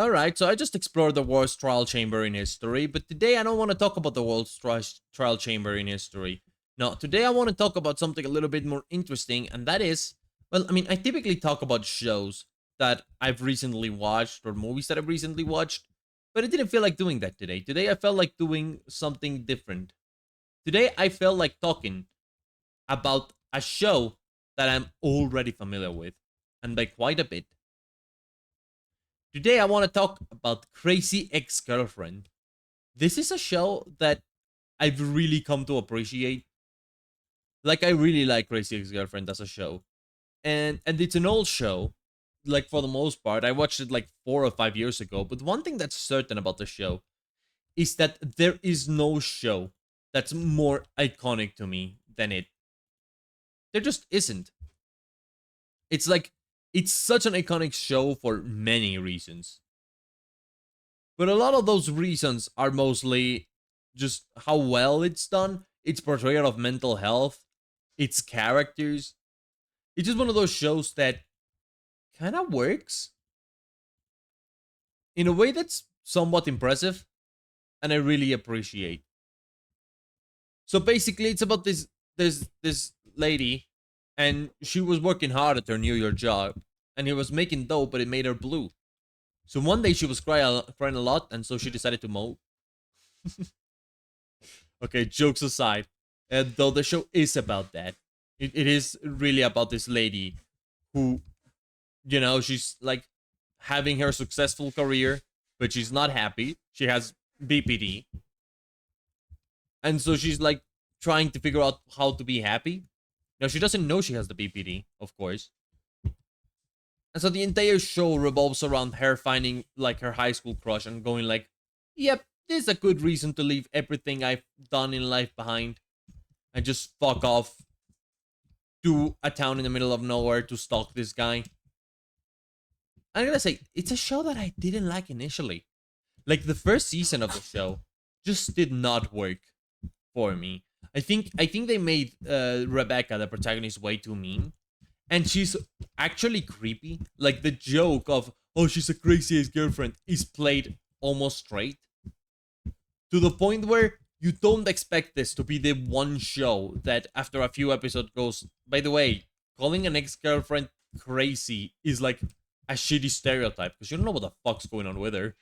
Alright, so I just explored the worst trial chamber in history, but today I don't want to talk about the world's trial chamber in history. No, today I want to talk about something a little bit more interesting, and that is, well, I mean, I typically talk about shows that I've recently watched or movies that I've recently watched, but I didn't feel like doing that today. Today I felt like doing something different. Today I felt like talking about a show that I'm already familiar with, and by quite a bit. Today, I want to talk about Crazy Ex Girlfriend. This is a show that I've really come to appreciate. Like, I really like Crazy Ex Girlfriend as a show, and it's an old show. Like for the most part, I watched it like 4 or 5 years ago. But one thing that's certain about the show is that there is no show that's more iconic to me than it. There just isn't. It's like it's such an iconic show for many reasons. But a lot of those reasons are mostly just how well it's done, its portrayal of mental health, its characters. It's just one of those shows that kind of works in a way that's somewhat impressive and I really appreciate. So basically it's about this lady and she was working hard at her New York job and it was making dough but it made her blue. So one day she was crying a lot and so she decided to mow. Okay, jokes aside, though the show is about that, it is really about this lady who, she's like having her successful career, but she's not happy. She has BPD, and so she's like trying to figure out how to be happy. Now she doesn't know she has the BPD, of course, and so the entire show revolves around her finding like her high school crush and going like, "Yep, this is a good reason to leave everything I've done in life behind and just fuck off to a town in the middle of nowhere to stalk this guy." I'm gonna say it's a show that I didn't like initially. Like the first season of the show just did not work for me. I think they made Rebecca, the protagonist, way too mean, and she's actually creepy. Like the joke of "oh, she's a crazy ass girlfriend" is played almost straight to the point where you don't expect this to be the one show that after a few episodes goes, by the way, calling an ex-girlfriend crazy is like a shitty stereotype because you don't know what the fuck's going on with her.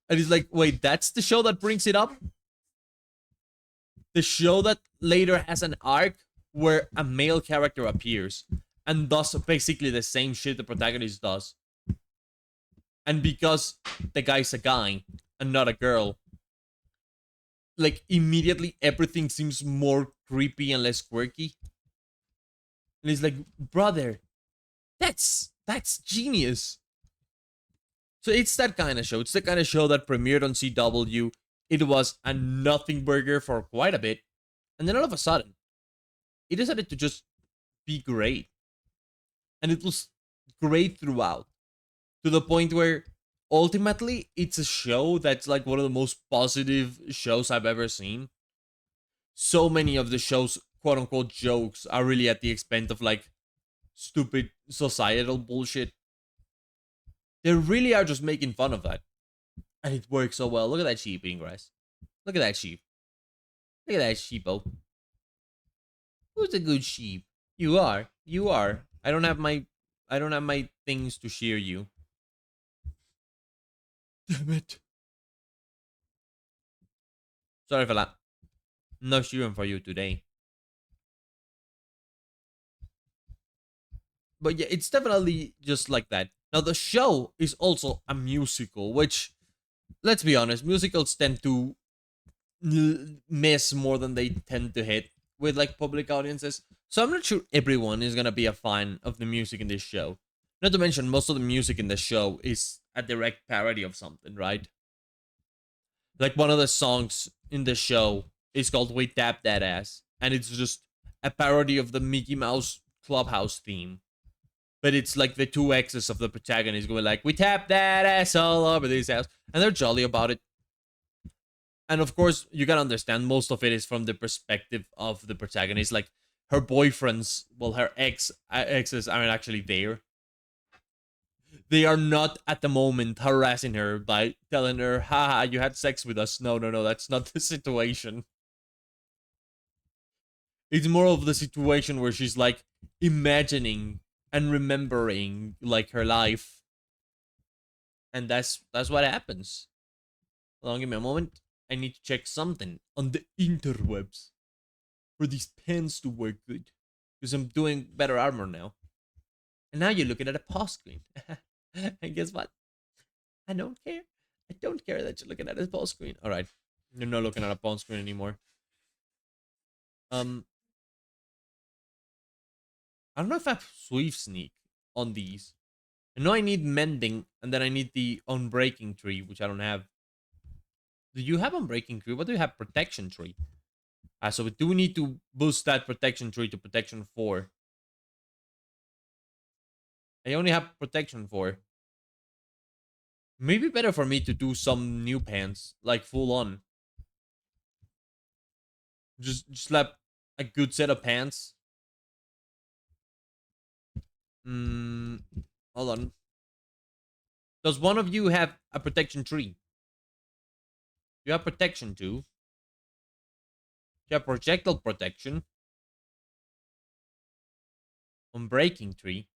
And it's like, wait, that's the show that brings it up? The show that later has an arc where a male character appears and does basically the same shit the protagonist does. And because the guy's a guy and not a girl, like immediately everything seems more creepy and less quirky. And it's like, brother, that's genius. So it's that kind of show. It's the kind of show that premiered on CW. It was a nothing burger for quite a bit. And then all of a sudden, it decided to just be great. And it was great throughout. To the point where ultimately it's a show that's like one of the most positive shows I've ever seen. So many of the show's quote unquote jokes are really at the expense of like stupid societal bullshit. They really are just making fun of that. And it works so well. Look at that sheep eating grass. Look at that sheep. Look at that sheepo. Who's a good sheep? You are. You are. I don't have my things to shear you. Damn it. Sorry for that. No shearing for you today. But yeah, it's definitely just like that. Now the show is also a musical, which let's be honest, musicals tend to miss more than they tend to hit with like public audiences. So I'm not sure everyone is gonna be a fan of the music in this show. Not to mention, most of the music in the show is a direct parody of something, right? Like one of the songs in the show is called "We Tap That Ass," and it's just a parody of the Mickey Mouse Clubhouse theme. But it's like the two exes of the protagonist going like, "We tap that ass all over this house," and they're jolly about it. And of course, you gotta understand most of it is from the perspective of the protagonist. Like her boyfriends, well, her exes aren't actually there. They are not at the moment harassing her by telling her, haha, you had sex with us. No, no, no, that's not the situation. It's more of the situation where she's like imagining and remembering like her life. And that's what happens. Hold on, give me a moment. I need to check something on the interwebs for these pens to work good. Because I'm doing better armor now. And now you're looking at a pause screen. And guess what? I don't care. I don't care that you're looking at a pause screen. Alright. You're not looking at a pause screen anymore. Um I don't know if I have Swift Sneak on these. I know I need Mending, and then I need the Unbreaking Tree, which I don't have. Do you have Unbreaking Tree? What do you have? Protection Tree. So we do need to boost that Protection Tree to Protection 4. I only have Protection 4. Maybe better for me to do some new pants, like full on. Just slap a good set of pants. Hold on. Does one of you have a Protection Tree? You have Protection 2. You have Projectile Protection. Unbreaking Tree.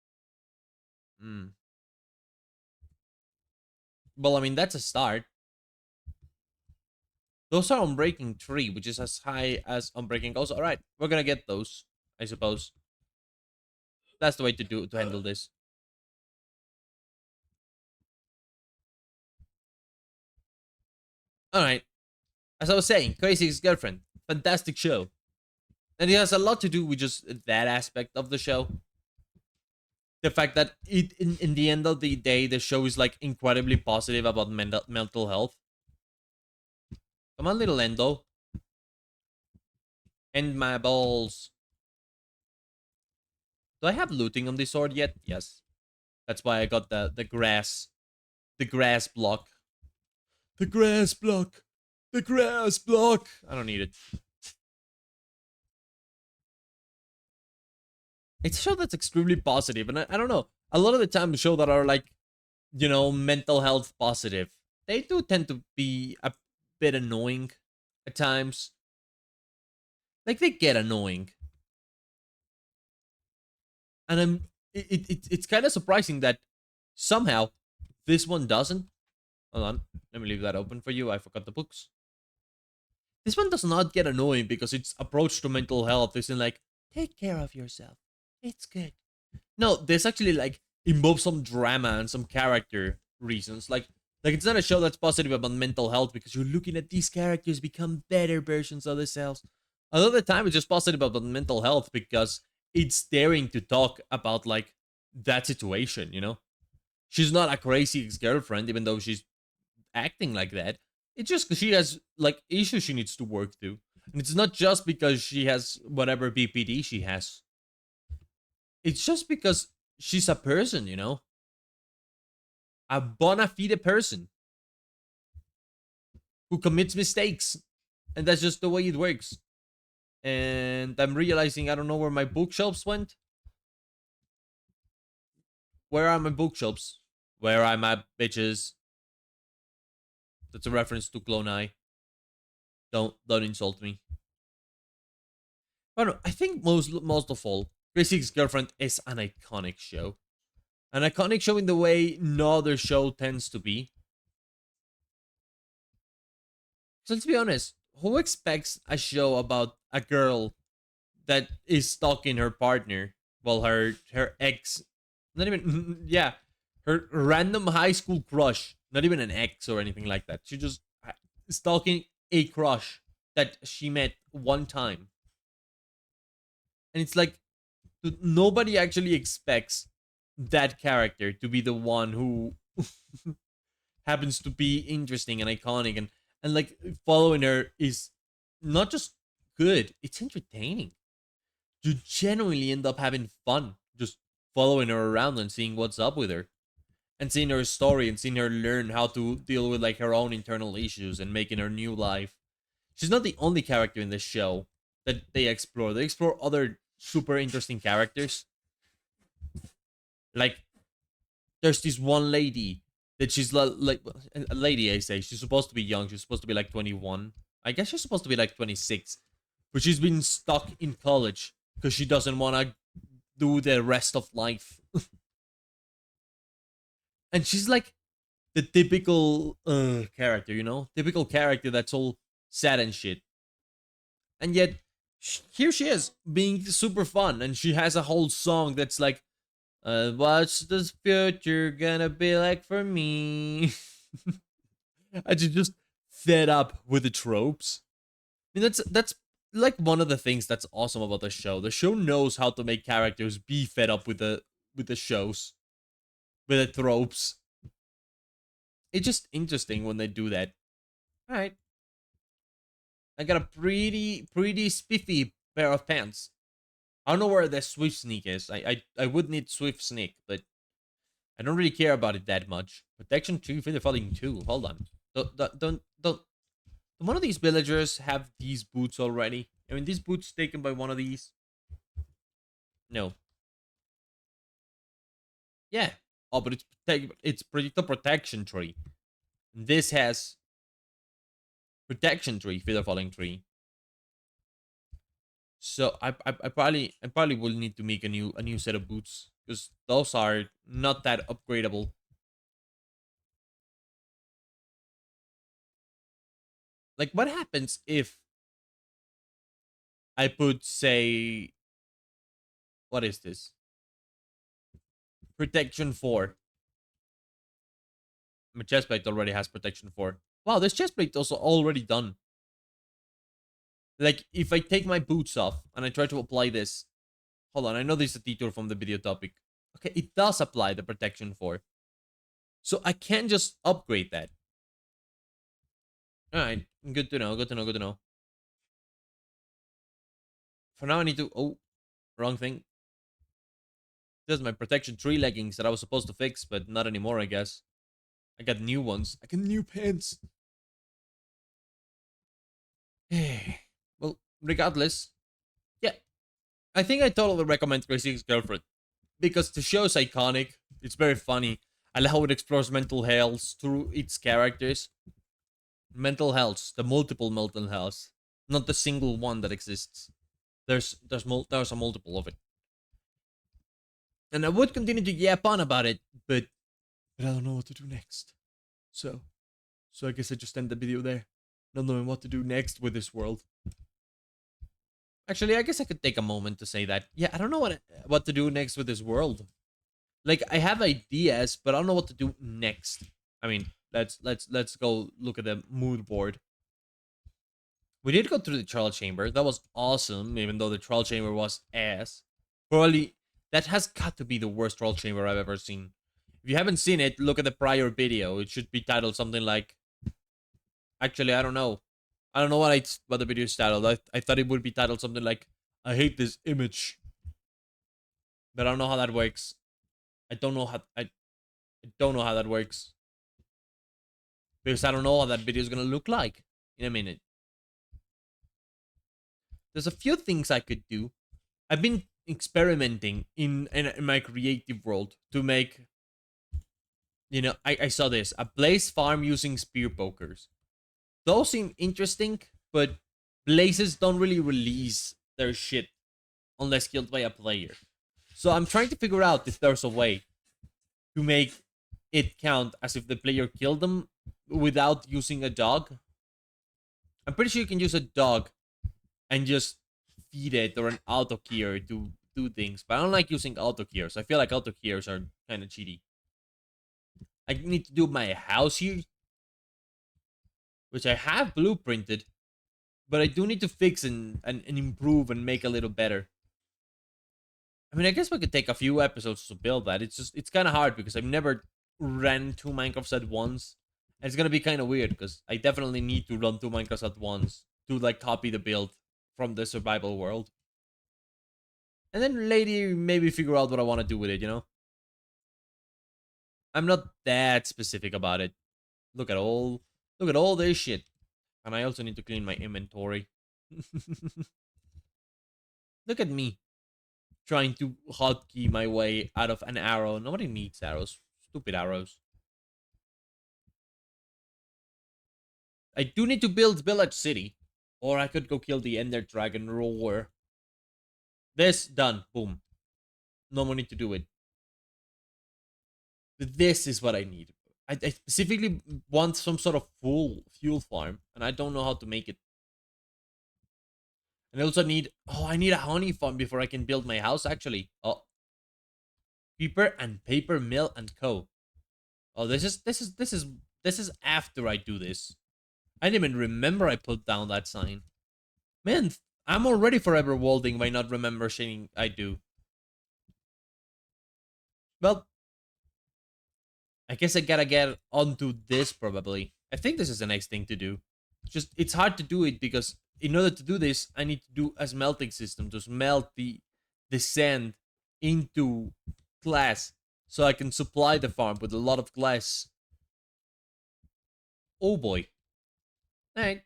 Well, I mean, that's a start. Those are Unbreaking 3, which is as high as Unbreaking goes. Alright, we're gonna get those, I suppose. That's the way to handle this. Alright. As I was saying, Crazy Ex-Girlfriend. Fantastic show. And it has a lot to do with just that aspect of the show. The fact that in the end of the day, the show is like incredibly positive about mental health. Come on, little Endo. End my balls. Do I have looting on this sword yet? Yes. That's why I got the grass block. The grass block. The grass block. I don't need it. It's a show that's extremely positive, and I don't know. A lot of the time, the show that are like, you know, mental health positive, they do tend to be a bit annoying at times. Like they get annoying, and it's kind of surprising that somehow this one doesn't. Hold on, let me leave that open for you. I forgot the books. This one does not get annoying because its approach to mental health isn't like, take care of yourself. It's good. No, this actually like involves some drama and some character reasons. Like it's not a show that's positive about mental health because you're looking at these characters become better versions of themselves. A lot of the time it's just positive about mental health because it's daring to talk about like that situation, you know? She's not a crazy ex-girlfriend, even though she's acting like that. It's just because she has like issues she needs to work through. And it's not just because she has whatever BPD she has. It's just because she's a person, you know? A bona fide person who commits mistakes. And that's just the way it works. And I'm realizing I don't know where my bookshelves went. Where are my bookshelves? Where are my bitches? That's a reference to Clone Eye. Don't insult me. But no, I think most of all, Crazy Ex-Girlfriend is an iconic show. An iconic show in the way no other show tends to be. So let's be honest, who expects a show about a girl that is stalking her partner while her ex, not even yeah, her random high school crush, not even an ex or anything like that. She just stalking a crush that she met one time. And it's like nobody actually expects that character to be the one who happens to be interesting and iconic, and like following her is not just good, it's entertaining. You genuinely end up having fun just following her around and seeing what's up with her, and seeing her story and seeing her learn how to deal with like her own internal issues and making her new life. She's not the only character in this show that they explore. They explore other super interesting characters. Like there's this one lady that she's like a lady. I say she's supposed to be young. She's supposed to be like 21. I guess she's supposed to be like 26, but she's been stuck in college because she doesn't want to do the rest of life. And she's like the typical character, you know, typical character that's all sad and shit. And yet here she is being super fun, and she has a whole song that's like, "What's this future gonna be like for me?" And she's just fed up with the tropes. I mean, that's like one of the things that's awesome about the show. The show knows how to make characters be fed up with the shows, with the tropes. It's just interesting when they do that. All right, I got a pretty spiffy pair of pants. I don't know where the Swift sneak is. I would need Swift sneak, but I don't really care about it that much. Protection 2, Feather Falling 2. Hold on. Don't one of these villagers have these boots already? I mean, these boots taken by one of these? No. Yeah. Oh, but it's Predictor Protection Tree. This has Protection Tree, Feather Falling Tree. So I probably will need to make a new set of boots because those are not that upgradable. Like, what happens if I put, say, what is this? Protection 4. My chestplate already has protection 4. Wow, this chestplate also already done. Like, if I take my boots off and I try to apply this. Hold on, I know this is a detour from the video topic. Okay, it does apply the protection 4. So I can just upgrade that. Alright, good to know, good to know, good to know. For now, I need to... Oh, wrong thing. This is my protection 3 leggings that I was supposed to fix, but not anymore, I guess. I got new ones. I got new pants. Well, regardless, yeah, I think I totally recommend Crazy Ex-Girlfriend because the show is iconic. It's very funny. I like how it explores mental health through its characters. Mental health, the multiple mental health, not the single one that exists. There's a multiple of it, and I would continue to yap on about it, but I don't know what to do next. So, so I guess I just end the video there, not knowing what to do next with this world. Actually, I guess I could take a moment to say that. Yeah, I don't know what to do next with this world. Like, I have ideas, but I don't know what to do next. I mean, let's go look at the mood board. We did go through the trial chamber. That was awesome, even though the trial chamber was ass. Probably that has got to be the worst trial chamber I've ever seen. If you haven't seen it, look at the prior video. It should be titled something like. Actually, I don't know. I don't know what the video is titled. I thought it would be titled something like "I hate this image," but I don't know how that works. I don't know how that works because I don't know how that video is gonna look like in a minute. There's a few things I could do. I've been experimenting in my creative world to make. I saw this a blaze farm using spear pokers. Those seem interesting, but blazes don't really release their shit unless killed by a player. So I'm trying to figure out if there's a way to make it count as if the player killed them without using a dog. I'm pretty sure you can use a dog and just feed it or an auto keyer to do things, but I don't like using auto keyers. I feel like auto keyers are kind of cheaty. I need to do my house here, which I have blueprinted, but I do need to fix and improve and make a little better. I mean, I guess we could take a few episodes to build that. It's kind of hard because I've never ran two Minecrafts at once. And it's gonna be kind of weird because I definitely need to run two Minecrafts at once to like copy the build from the survival world, and then later maybe figure out what I want to do with it. I'm not that specific about it. Look at all this shit, and I also need to clean my inventory. Look at me trying to hotkey my way out of an arrow. Nobody needs arrows. Stupid arrows. I do need to build Village City. Or I could go kill the Ender Dragon Roar. This, done. Boom. No more need to do it. This is what I need. I specifically want some sort of full fuel farm. And I don't know how to make it. And I also need... Oh, I need a honey farm before I can build my house, actually. Oh. Paper and paper mill and co. Oh, this is after I do this. I didn't even remember I put down that sign. Man, I'm already forever walding by not remembering I do. Well, I guess I gotta get onto this probably. I think this is the next thing to do. Just, it's hard to do it because in order to do this, I need to do a smelting system to smelt the sand into glass so I can supply the farm with a lot of glass. Oh boy. Alright.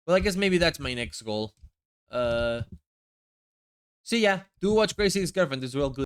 Well, I guess maybe that's my next goal. See ya. Do watch Crazy Ex-Girlfriend as well. Good.